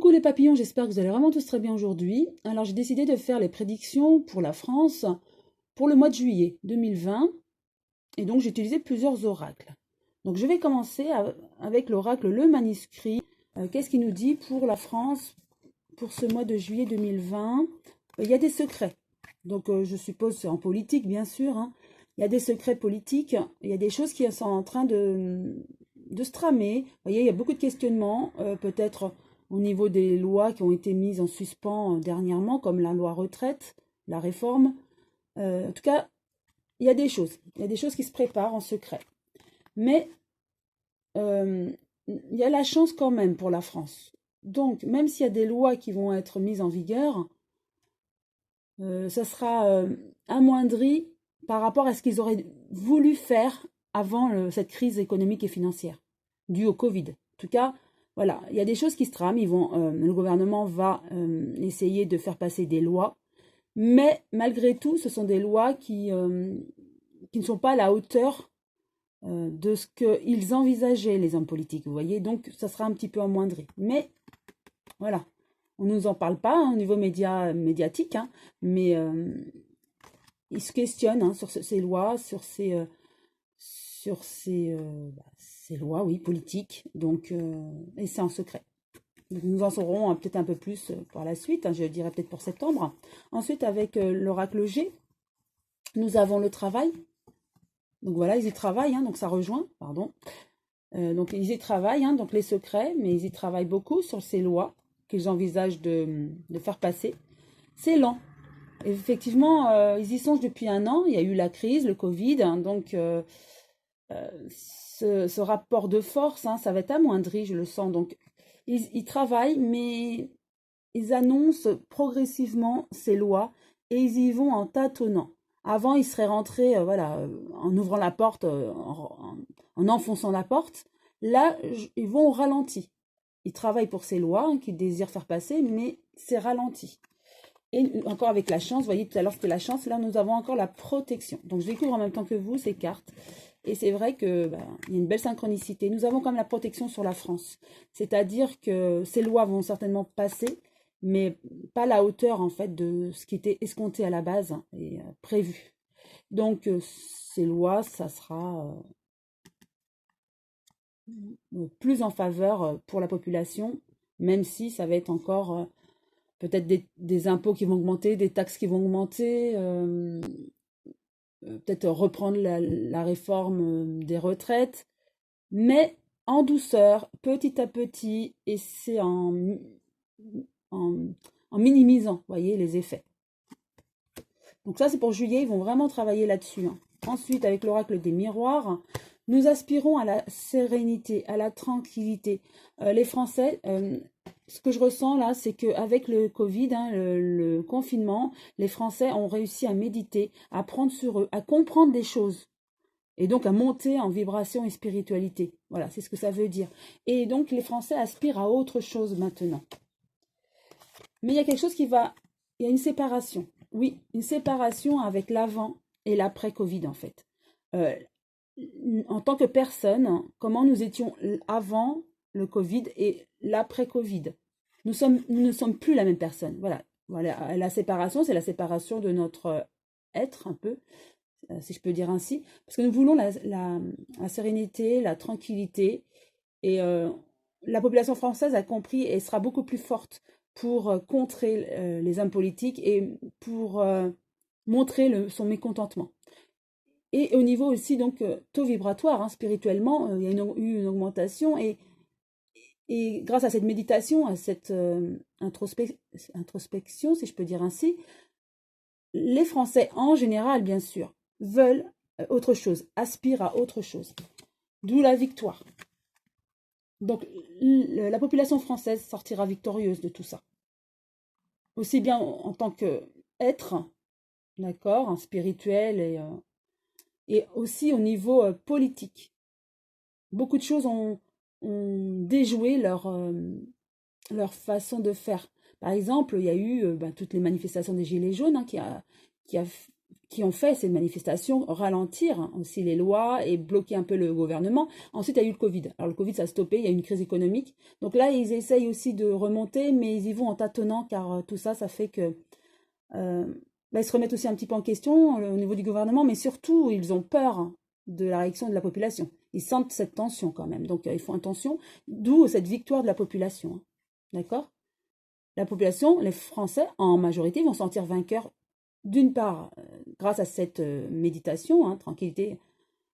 Coucou les papillons, j'espère que vous allez vraiment tous très bien aujourd'hui. Alors j'ai décidé de faire les prédictions pour la France pour le mois de juillet 2020 et donc j'ai utilisé plusieurs oracles. Donc je vais commencer avec l'oracle Le Manuscrit. Qu'est-ce qu'il nous dit pour la France pour ce mois de juillet 2020? Il y a des secrets. Donc je suppose c'est en politique bien sûr, hein. Il y a des secrets politiques, il y a des choses qui sont en train de se tramer. Vous voyez, il y a beaucoup de questionnements, peut-être au niveau des lois qui ont été mises en suspens dernièrement, comme la loi retraite, la réforme. En tout cas, il y a des choses. Il y a des choses qui se préparent en secret. Mais il y a la chance quand même pour la France. Donc, même s'il y a des lois qui vont être mises en vigueur, ça sera amoindri par rapport à ce qu'ils auraient voulu faire avant cette crise économique et financière due au Covid. En tout cas, voilà, il y a des choses qui se trament. Le gouvernement va essayer de faire passer des lois, mais malgré tout, ce sont des lois qui ne sont pas à la hauteur de ce qu'ils envisageaient, les hommes politiques, vous voyez. Donc, ça sera un petit peu amoindri. Mais, voilà, on ne nous en parle pas au niveau médiatique, hein, mais ils se questionnent hein, sur ces lois, sur ces lois, oui, politiques. Donc, et c'est en secret. Donc, nous en saurons peut-être un peu plus par la suite, hein, je dirais peut-être pour septembre. Ensuite, avec l'oracle G, nous avons le travail. Donc voilà, ils y travaillent, hein, donc ça rejoint, pardon. Donc ils y travaillent, hein, donc les secrets, mais ils y travaillent beaucoup sur ces lois qu'ils envisagent de faire passer. C'est lent. Effectivement, ils y songent depuis un an. Il y a eu la crise, le Covid, hein, donc ce rapport de force, hein, ça va être amoindri, je le sens. Donc ils travaillent, mais ils annoncent progressivement ces lois et ils y vont en tâtonnant. Avant, ils seraient rentrés, voilà, en ouvrant la porte, en enfonçant la porte. Là, ils vont au ralenti. Ils travaillent pour ces lois hein, qu'ils désirent faire passer, mais c'est ralenti. Et encore avec la chance, vous voyez, tout à l'heure c'était la chance, là nous avons encore la protection. Donc je découvre en même temps que vous ces cartes. Et c'est vrai que il y a une belle synchronicité. Nous avons quand même la protection sur la France. C'est-à-dire que ces lois vont certainement passer, mais pas à la hauteur en fait de ce qui était escompté à la base et prévu. Donc ces lois, ça sera plus en faveur pour la population, même si ça va être encore peut-être des impôts qui vont augmenter, des taxes qui vont augmenter, peut-être reprendre la réforme des retraites, mais en douceur, petit à petit, et c'est en minimisant, voyez, les effets. Donc ça, c'est pour juillet, ils vont vraiment travailler là-dessus. Hein. Ensuite, avec l'oracle des miroirs, nous aspirons à la sérénité, à la tranquillité. Les Français, ce que je ressens là, c'est qu'avec le Covid, hein, le confinement, les Français ont réussi à méditer, à prendre sur eux, à comprendre des choses. Et donc à monter en vibration et spiritualité. Voilà, c'est ce que ça veut dire. Et donc les Français aspirent à autre chose maintenant. Mais il y a quelque chose il y a une séparation. Oui, une séparation avec l'avant et l'après-Covid en fait. En tant que personne, comment nous étions avant le Covid et l'après-Covid. Nous ne sommes plus la même personne. Voilà. Voilà. La séparation, c'est la séparation de notre être un peu, si je peux dire ainsi. Parce que nous voulons la sérénité, la tranquillité. Et la population française a compris et sera beaucoup plus forte pour contrer les hommes politiques et pour montrer son mécontentement. Et au niveau aussi, donc, taux vibratoire, hein, spirituellement, il y a eu une augmentation. Et grâce à cette méditation, à cette introspection, si je peux dire ainsi, les Français, en général, bien sûr, veulent autre chose, aspirent à autre chose. D'où la victoire. Donc, la population française sortira victorieuse de tout ça. Aussi bien en tant qu'être, d'accord, hein, spirituel et aussi au niveau politique. Beaucoup de choses ont déjoué leur façon de faire. Par exemple, il y a eu toutes les manifestations des Gilets jaunes hein, qui a qui ont fait ces manifestations ralentir aussi les lois et bloquer un peu le gouvernement. Ensuite, il y a eu le Covid. Alors le Covid, ça a stoppé, il y a eu une crise économique. Donc là, ils essayent aussi de remonter, mais ils y vont en tâtonnant, car tout ça, ça fait que ils se remettent aussi un petit peu en question au niveau du gouvernement, mais surtout, ils ont peur de la réaction de la population. Ils sentent cette tension quand même, donc ils font attention, d'où cette victoire de la population. Hein. D'accord? La population, les Français, en majorité, vont sortir vainqueurs, d'une part, grâce à cette méditation, hein, tranquillité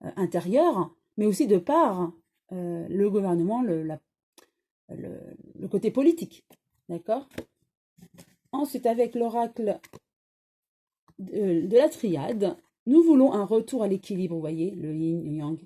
intérieure, mais aussi de part, le gouvernement, le côté politique. D'accord? Ensuite, avec l'oracle de la triade, nous voulons un retour à l'équilibre, vous voyez, le yin, le yang.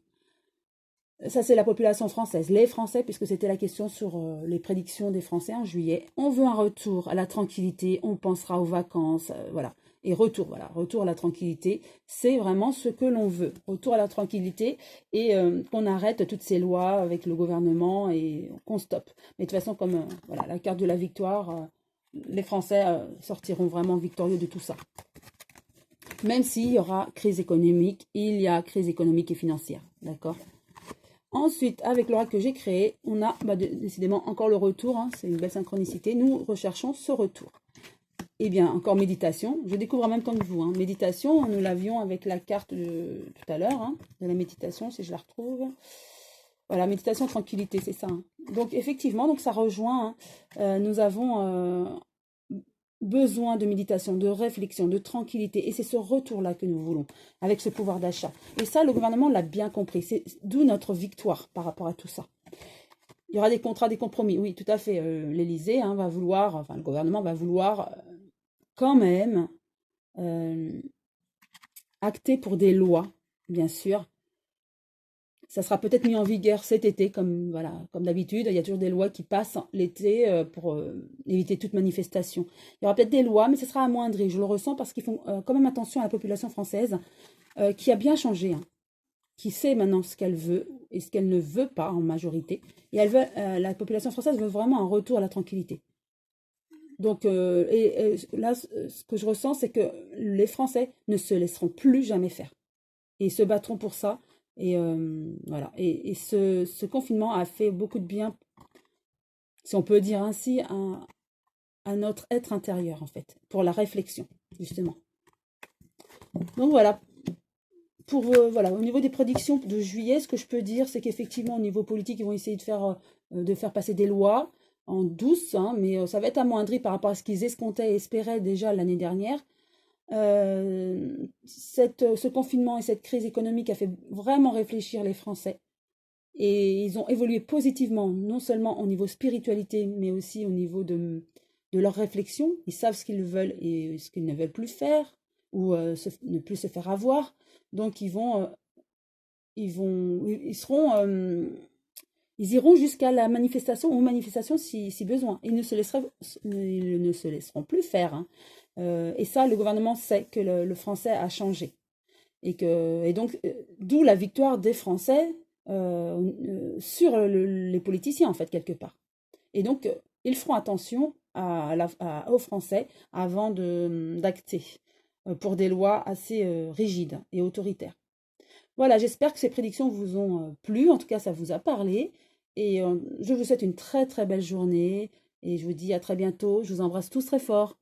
Ça, c'est la population française, les Français, puisque c'était la question sur les prédictions des Français en juillet. On veut un retour à la tranquillité, on pensera aux vacances, voilà. Et retour à la tranquillité, c'est vraiment ce que l'on veut. Retour à la tranquillité et qu'on arrête toutes ces lois avec le gouvernement et qu'on stoppe. Mais de toute façon, comme voilà, la carte de la victoire, les Français sortiront vraiment victorieux de tout ça. Même s'il y aura crise économique, il y a crise économique et financière, d'accord? Ensuite, avec l'oracle que j'ai créé, on a décidément encore le retour, hein, c'est une belle synchronicité, nous recherchons ce retour. Eh bien, encore méditation, je découvre en même temps que vous. Hein. Méditation, nous l'avions avec la carte de tout à l'heure, hein, de la méditation, si je la retrouve. Voilà, méditation, tranquillité, c'est ça. Hein. Donc, effectivement, donc ça rejoint, hein, nous avons besoin de méditation, de réflexion, de tranquillité. Et c'est ce retour-là que nous voulons, avec ce pouvoir d'achat. Et ça, le gouvernement l'a bien compris. C'est d'où notre victoire par rapport à tout ça. Il y aura des contrats, des compromis. Oui, tout à fait. L'Élysée hein, va vouloir, enfin le gouvernement va vouloir quand même acter pour des lois, bien sûr. Ça sera peut-être mis en vigueur cet été, comme voilà, comme d'habitude. Il y a toujours des lois qui passent l'été pour éviter toute manifestation. Il y aura peut-être des lois, mais ce sera amoindri. Je le ressens parce qu'ils font quand même attention à la population française, qui a bien changé, hein, qui sait maintenant ce qu'elle veut et ce qu'elle ne veut pas en majorité. Et elle veut, la population française veut vraiment un retour à la tranquillité. Donc, là, ce que je ressens, c'est que les Français ne se laisseront plus jamais faire. Et se battront pour ça. Et voilà. Et ce confinement a fait beaucoup de bien, si on peut dire ainsi, à notre être intérieur, en fait, pour la réflexion, justement. Donc voilà. Pour, voilà, au niveau des prédictions de juillet, ce que je peux dire, c'est qu'effectivement, au niveau politique, ils vont essayer de faire passer des lois en douce, hein, mais ça va être amoindri par rapport à ce qu'ils escomptaient et espéraient déjà l'année dernière. Ce confinement et cette crise économique a fait vraiment réfléchir les Français. Et ils ont évolué positivement, non seulement au niveau spiritualité, mais aussi au niveau de leur réflexion. Ils savent ce qu'ils veulent et ce qu'ils ne veulent plus faire, ou ne plus se faire avoir. Donc ils iront jusqu'à la manifestation ou manifestation si besoin. Ils ne se laisseront plus faire. Hein. Et ça, le gouvernement sait que le français a changé. Et donc, d'où la victoire des Français sur les politiciens, en fait, quelque part. Et donc, ils feront attention aux Français avant d'acter pour des lois assez rigides et autoritaires. Voilà, j'espère que ces prédictions vous ont plu. En tout cas, ça vous a parlé. Et je vous souhaite une très, très belle journée. Et je vous dis à très bientôt. Je vous embrasse tous très fort.